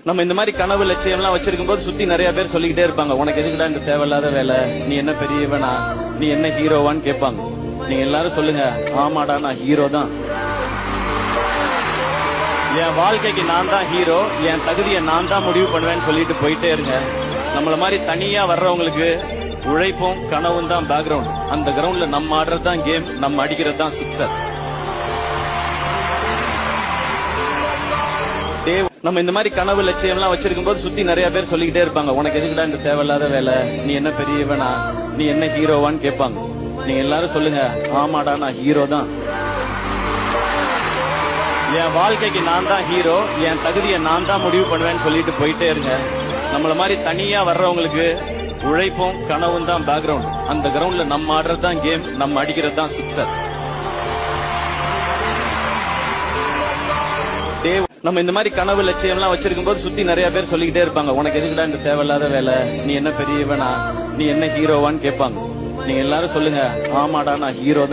நம்ம இந்த மாதிரி கனவு லட்சியம் எல்லாம் வச்சிருக்கும் போது சுத்தி நிறைய பேர் சொல்லிக்கிட்டே இருப்பாங்க, உனக்கு எதுக்குடா இந்த தேவையில்லாத வேலை, நீ என்ன பெரியவனா, நீ என்ன ஹீரோவான்னு கேட்பாங்க. நீங்க எல்லாரும் சொல்லுங்க, ஆமாடா நான் ஹீரோ தான். என் வாழ்க்கைக்கு நான் தான் ஹீரோ, என் தகுதியை நான் தான் முடிவு பண்ணுவேன்னு சொல்லிட்டு போயிட்டே இருங்க. நம்மள மாதிரி தனியா வர்றவங்களுக்கு உழைப்பும் கனவும் தான் பேக்ரவுண்ட். அந்த கிரவுண்ட்ல நம்ம ஆடுறது தான் கேம், நம்ம அடிக்கிறது தான் சிக்ஸர். நம்ம இந்த மாதிரி கனவு லட்சியம் எல்லாம் வச்சிருக்கும் போது சுத்தி நிறைய பேர் சொல்லிக்கிட்டே இருப்பாங்க, உனக்கு எதுக்குடா இந்த தேவையில்லாத வேலை, நீ என்ன பெரியவனா, நீ என்ன ஹீரோவான்னு கேட்பாங்க. நீங்க எல்லாரும் சொல்லுங்க, ஆமாடா நான் ஹீரோ தான். என் வாழ்க்கைக்கு நான் தான் ஹீரோ, என் தகுதியை நான் தான் முடிவு பண்ணுவேன்னு சொல்லிட்டு போயிட்டே இருங்க. நம்மள மாதிரி தனியா வர்றவங்களுக்கு உழைப்பும் கனவும் தான் பேக்ரவுண்ட். அந்த கிரவுண்ட்ல நம்ம ஆடுறது தான் கேம், நம்ம அடிக்கிறது தான் சிக்ஸர். நம்ம இந்த மாதிரி கனவு லட்சியம் எல்லாம் வச்சிருக்கும் போது சுத்தி நிறைய பேர் சொல்லிக்கிட்டே இருப்பாங்க, உனக்கு எதுக்குடா இந்த தேவையில்லாத வேலை, நீ என்ன பெரியவனா, நீ என்ன ஹீரோவான்னு கேட்பாங்க. நீங்க எல்லாரும் சொல்லுங்க, ஆமாடா நான் ஹீரோ தான்.